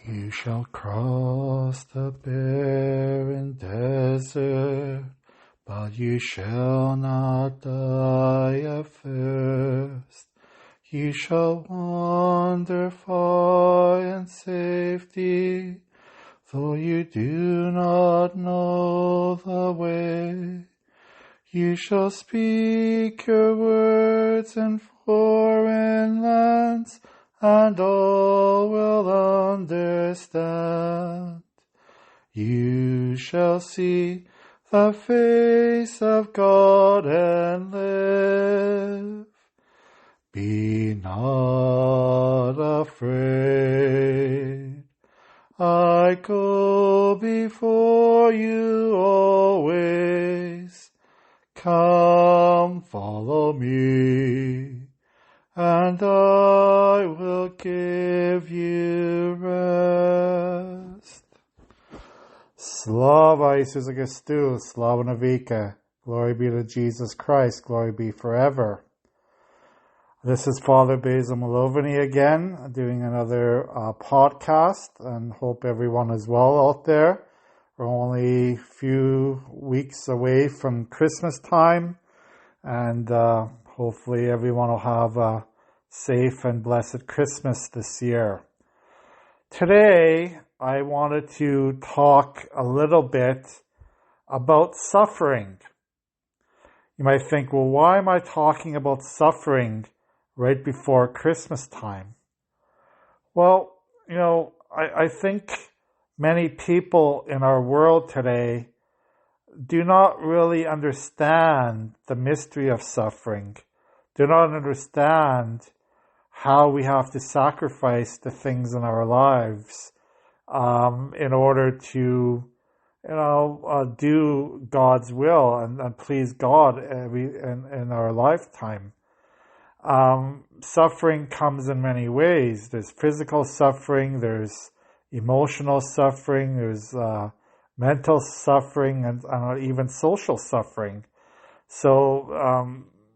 You shall cross the barren desert, but you shall not die of thirst. You shall wander far in safety, though you do not know the way. You shall speak your words in foreign lands, and all will understand. You shall see the face of God and live. Be not afraid. I go before you always. Come, follow me, and I will give you rest. Slava Isusa Christus, Slava Navika. Glory be to Jesus Christ, glory be forever. This is Father Basil Malovany again, doing another podcast, and hope everyone is well out there. We're only a few weeks away from Christmas time, and hopefully everyone will have a safe and blessed Christmas this year. Today, I wanted to talk a little bit about suffering. You might think, well, why am I talking about suffering right before Christmas time? Well, I think many people in our world today do not really understand the mystery of suffering, do not understand how we have to sacrifice the things in our lives in order to, do God's will and please God in our lifetime. Suffering comes in many ways. There's physical suffering, there's emotional suffering, there's mental suffering, and even social suffering. So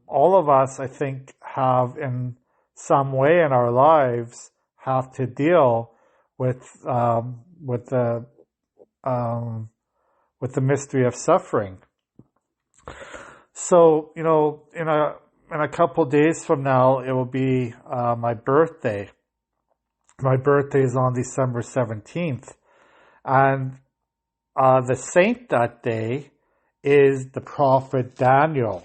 all of us, I think, have in some way in our lives have to deal with the mystery of suffering. So in a couple of days from now, it will be my birthday. My birthday is on December 17th. And the saint that day is the prophet Daniel.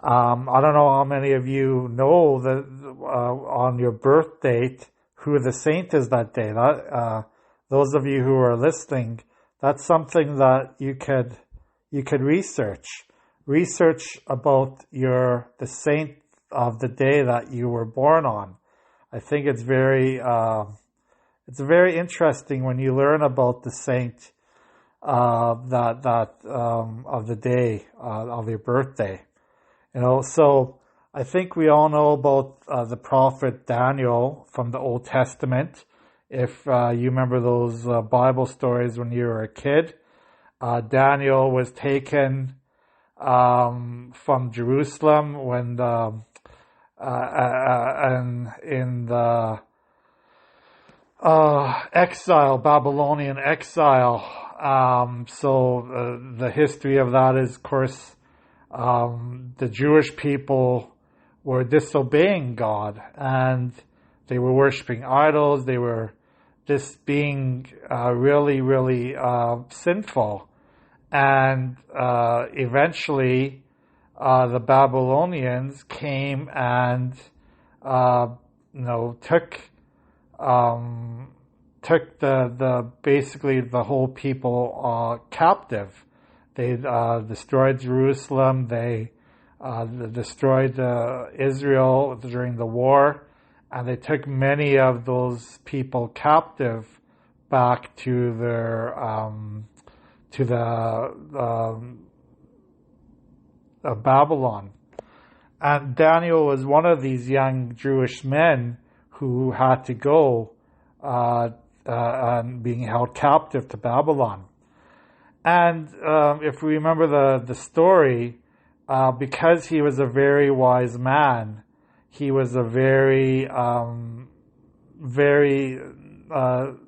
I don't know how many of you know that on your birth date who the saint is that day. Those of you who are listening, that's something that you could research. Research about the saint of the day that you were born on. I think it's very interesting when you learn about the saint of the day of your birthday. So I think we all know about the prophet Daniel from the Old Testament. If you remember those Bible stories when you were a kid, Daniel was taken from Jerusalem when in the exile, Babylonian exile. So the history of that is, of course, the Jewish people were disobeying God and they were worshiping idols. They were just being really, really sinful. And eventually, the Babylonians came and took the basically the whole people captive. They destroyed Jerusalem. They destroyed Israel during the war, and they took many of those people captive back to their Babylon. And Daniel was one of these young Jewish men who had to go and being held captive to Babylon. And if we remember the story, because he was a very wise man, he was a very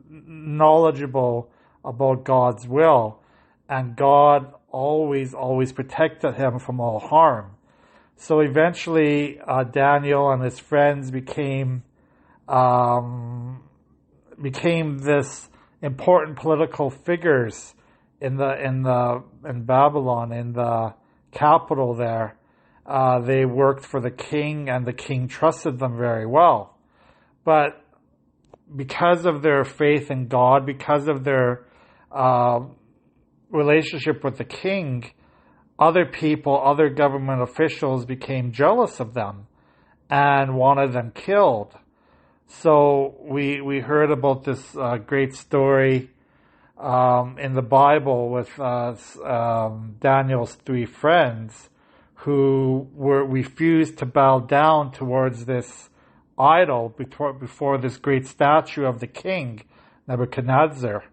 knowledgeable about God's will, and God always protected him from all harm. So eventually, Daniel and his friends became this important political figures in Babylon, in the capital there. They worked for the king, and the king trusted them very well. But because of their faith in God, because of their relationship with the king, other people, other government officials became jealous of them and wanted them killed. So we heard about this great story in the Bible with Daniel's three friends who refused to bow down towards this idol before this great statue of the king, Nebuchadnezzar.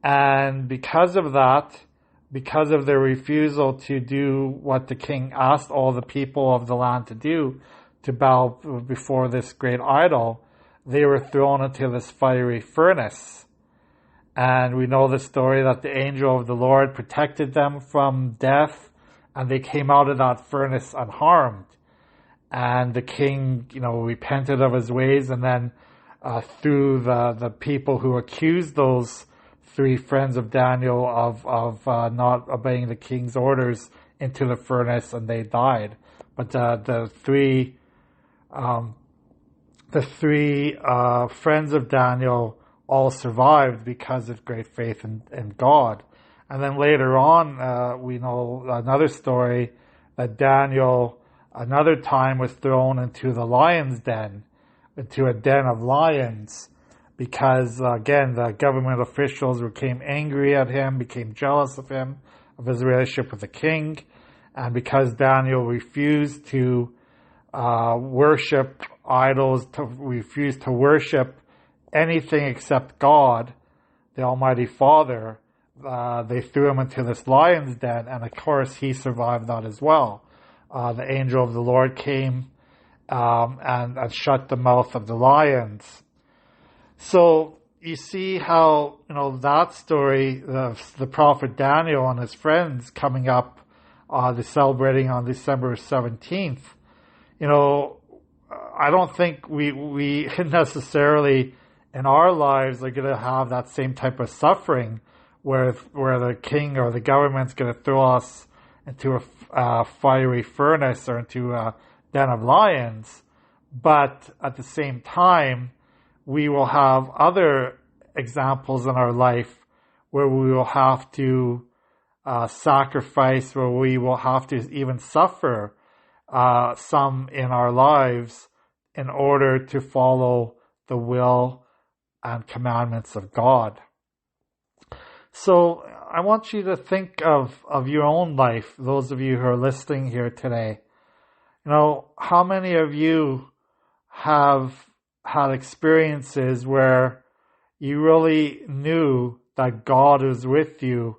And because of that, because of their refusal to do what the king asked all the people of the land to do, to bow before this great idol, they were thrown into this fiery furnace. And we know the story that the angel of the Lord protected them from death, and they came out of that furnace unharmed. And the king, repented of his ways, and then threw the people who accused those three friends of Daniel of not obeying the king's orders into the furnace, and they died. But the three friends of Daniel all survived because of great faith in God. And then later on, we know another story that Daniel another time was thrown into the lion's den, into a den of lions, because again, the government officials became angry at him, became jealous of him, of his relationship with the king. And because Daniel refused to worship idols, refused to worship anything except God, the Almighty Father, they threw him into this lion's den, and of course he survived that as well. The angel of the Lord came and shut the mouth of the lions. So you see how, that story of the prophet Daniel and his friends coming up, celebrating on December 17th, I don't think we necessarily in our lives are going to have that same type of suffering where the king or the government's going to throw us into a fiery furnace or into a den of lions. But at the same time, we will have other examples in our life where we will have to sacrifice, where we will have to even suffer some in our lives in order to follow the will and commandments of God. So I want you to think of your own life, those of you who are listening here today. How many of you have had experiences where you really knew that God was with you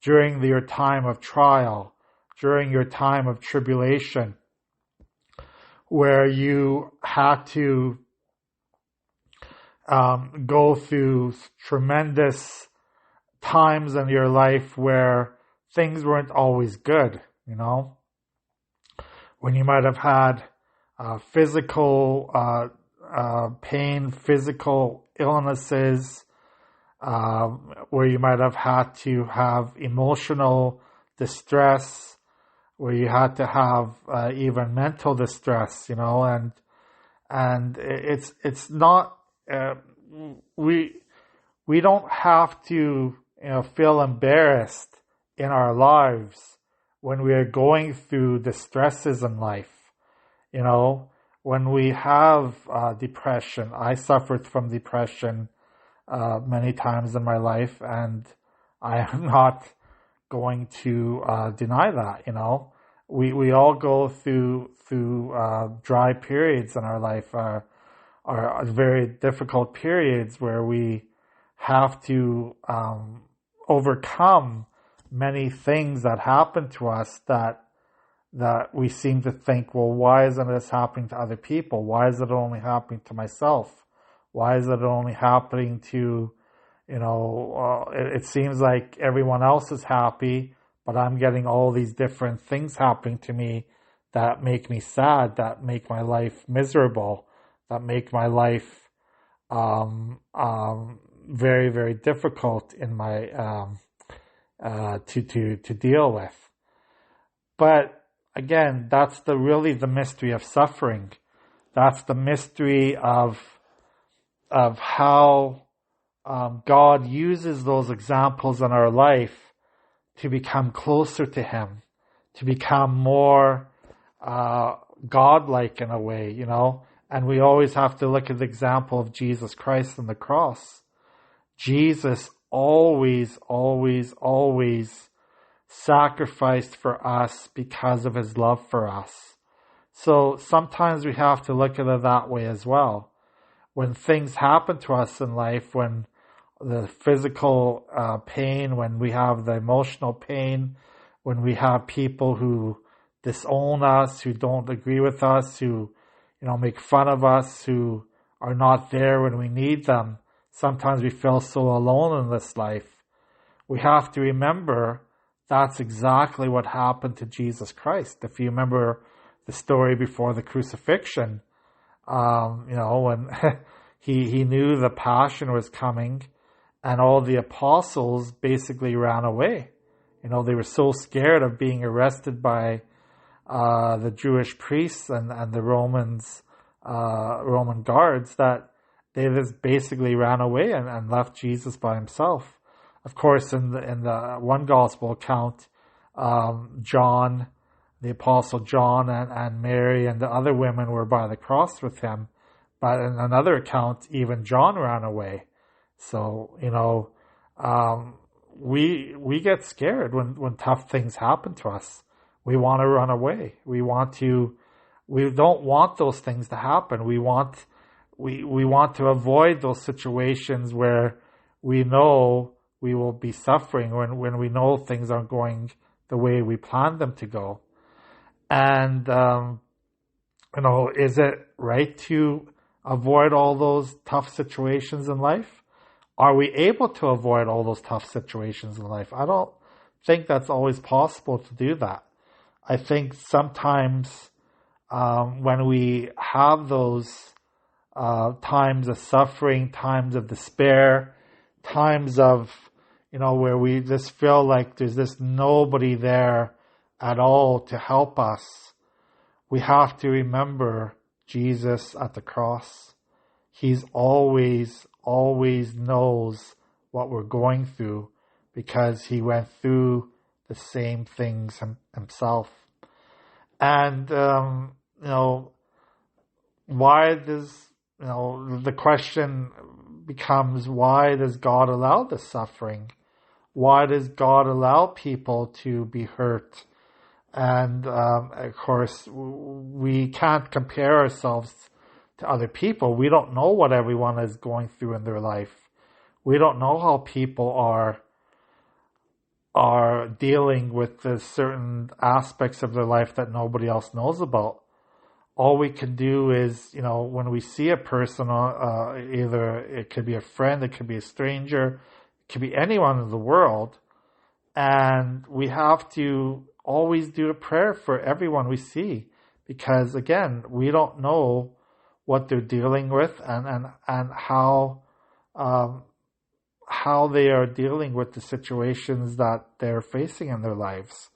during your time of trial, during your time of tribulation, where you had to go through tremendous times in your life where things weren't always good, when you might have had physical pain, physical illnesses, where you might have had to have emotional distress, where you had to have even mental distress, and it's not we don't have to feel embarrassed in our lives when we are going through distresses in life. When we have depression. I suffered from depression many times in my life, and I am not going to deny that. We all go through dry periods in our life, are very difficult periods where we have to overcome many things that happen to us that we seem to think, well, why isn't this happening to other people? Why is it only happening to myself? Why is it only happening to, it seems like everyone else is happy, but I'm getting all these different things happening to me that make me sad, that make my life miserable, that make my life very, very difficult in my to deal with. But again, that's really the mystery of suffering. That's the mystery of how God uses those examples in our life to become closer to Him, to become more godlike in a way, And we always have to look at the example of Jesus Christ on the cross. Jesus always, always, always sacrificed for us because of His love for us. So sometimes we have to look at it that way as well. When things happen to us in life, when the physical pain, when we have the emotional pain, when we have people who disown us, who don't agree with us, who make fun of us, who are not there when we need them. Sometimes we feel so alone in this life. We have to remember that's exactly what happened to Jesus Christ. If you remember the story before the crucifixion, when he knew the passion was coming, and all the apostles basically ran away. They were so scared of being arrested by the Jewish priests and the Roman guards that they just basically ran away and left Jesus by himself. Of course, in the one gospel account, John, the apostle John and Mary and the other women were by the cross with him. But in another account, even John ran away. So, we get scared when tough things happen to us. We want to run away. We don't want those things to happen. We want to avoid those situations where we know we will be suffering, when we know things aren't going the way we planned them to go. And, is it right to avoid all those tough situations in life? Are we able to avoid all those tough situations in life? I don't think that's always possible to do that. I think sometimes when we have those times of suffering, times of despair, times of, where we just feel like there's just nobody there at all to help us, we have to remember Jesus at the cross. He's always knows what we're going through because He went through the same things Himself. And, why does, the question becomes, why does God allow this suffering? Why does God allow people to be hurt? And, of course, we can't compare ourselves to other people. We don't know what everyone is going through in their life. We don't know how people are dealing with the certain aspects of their life that nobody else knows about. All we can do is, when we see a person, either it could be a friend, it could be a stranger, it could be anyone in the world, and we have to always do a prayer for everyone we see, because again, we don't know what they're dealing with and how they are dealing with the situations that they're facing in their lives.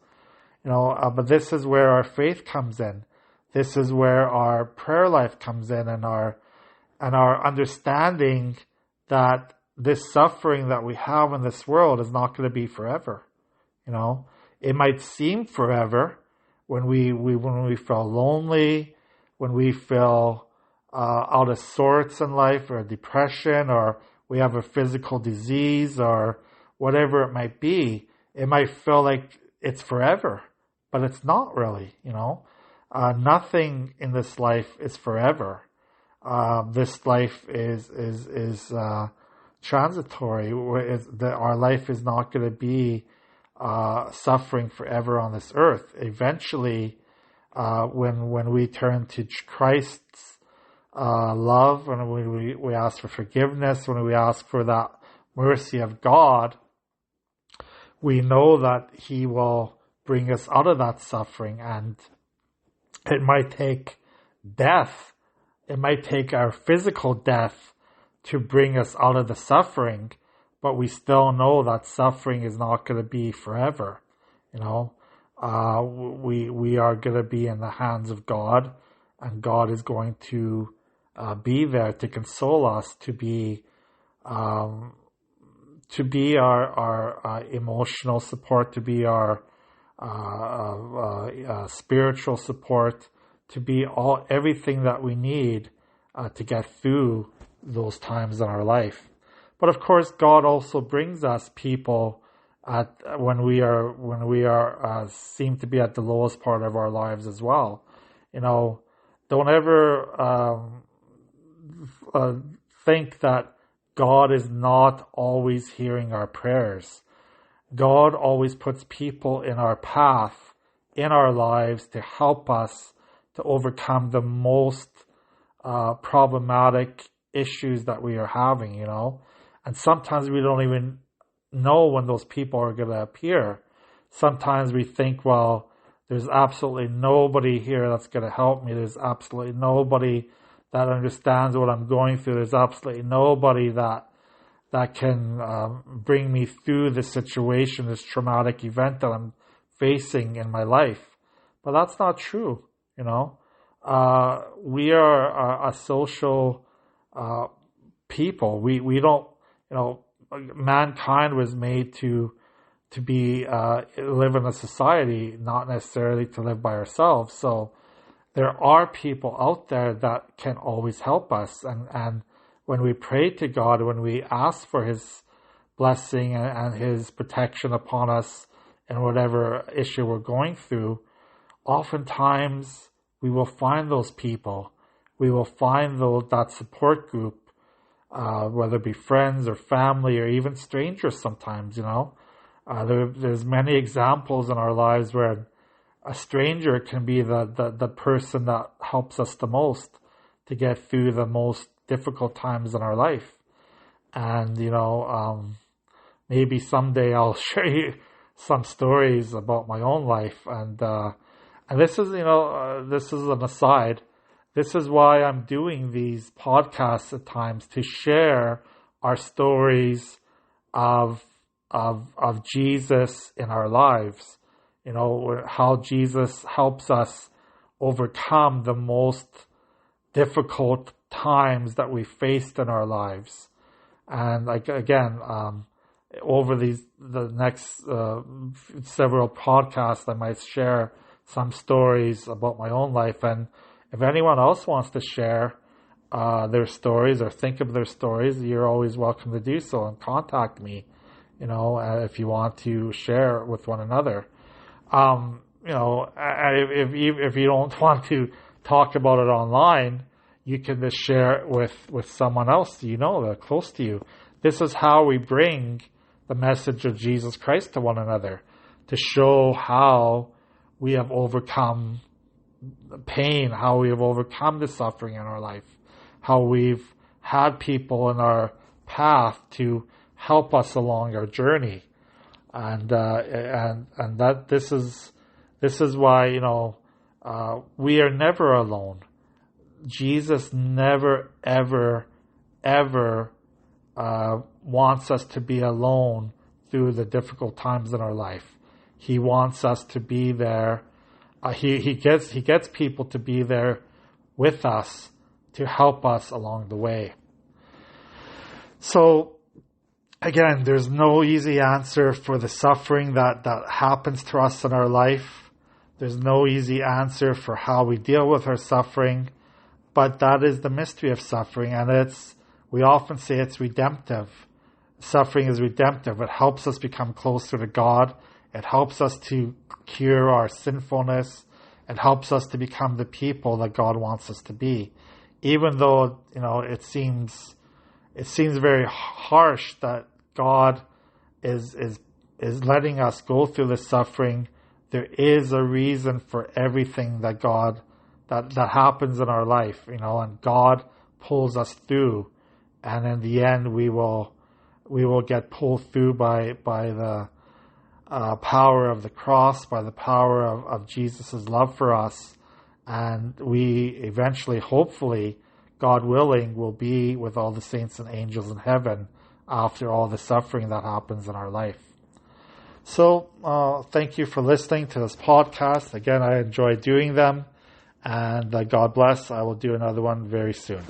But this is where our faith comes in. This is where our prayer life comes in, and our understanding that this suffering that we have in this world is not going to be forever. It might seem forever when we feel lonely, when we feel out of sorts in life, or depression, or we have a physical disease, or whatever it might be. It might feel like it's forever, but it's not really. Nothing in this life is forever. This life is transitory. Our life is not going to be suffering forever on this earth. Eventually, when we turn to Christ's love, when we ask for forgiveness, when we ask for that mercy of God, we know that He will bring us out of that suffering. And it might take death. It might take our physical death to bring us out of the suffering, but we still know that suffering is not going to be forever. We are going to be in the hands of God, and God is going to be there to console us, to be our emotional support, to be our spiritual support, to be everything that we need to get through those times in our life. But of course, God also brings us people when we seem to be at the lowest part of our lives as well. Don't ever think that God is not always hearing our prayers. God always puts people in our path, in our lives, to help us to overcome the most problematic issues that we are having, And sometimes we don't even know when those people are going to appear. Sometimes we think, well, there's absolutely nobody here that's going to help me. There's absolutely nobody that understands what I'm going through. There's absolutely nobody that can bring me through this situation, this traumatic event that I'm facing in my life. But that's not true, We are a social people. We don't, mankind was made to be live in a society, not necessarily to live by ourselves. So there are people out there that can always help us, and when we pray to God, when we ask for His blessing and His protection upon us in whatever issue we're going through, oftentimes we will find those people. We will find that support group, whether it be friends or family or even strangers sometimes, There's many examples in our lives where a stranger can be the person that helps us the most to get through the most difficult times in our life. And, maybe someday I'll share you some stories about my own life. And this is, this is an aside. This is why I'm doing these podcasts at times, to share our stories of Jesus in our lives. How Jesus helps us overcome the most difficult times that we faced in our lives. And over the next several podcasts, I might share some stories about my own life. And if anyone else wants to share their stories or think of their stories, you're always welcome to do so, and contact me, if you want to share with one another. If you don't want to talk about it online, you can just share it with someone else that close to you. This is how we bring the message of Jesus Christ to one another, to show how we have overcome the pain, how we have overcome the suffering in our life, how we've had people in our path to help us along our journey. And that this is why, we are never alone. Jesus never, ever, ever wants us to be alone through the difficult times in our life. He wants us to be there. He gets people to be there with us to help us along the way. So again, there's no easy answer for the suffering that happens to us in our life. There's no easy answer for how we deal with our suffering, but that is the mystery of suffering, and we often say it's redemptive. Suffering is redemptive. It helps us become closer to God. It helps us to cure our sinfulness. It helps us to become the people that God wants us to be. Even though, it seems very harsh that God is letting us go through the suffering, there is a reason for everything that God that happens in our life, and God pulls us through, and in the end we will get pulled through by the power of the cross, by the power of Jesus' love for us, and we eventually, hopefully, God willing, will be with all the saints and angels in heaven after all the suffering that happens in our life. So thank you for listening to this podcast. Again, I enjoy doing them, and God bless. I will do another one very soon.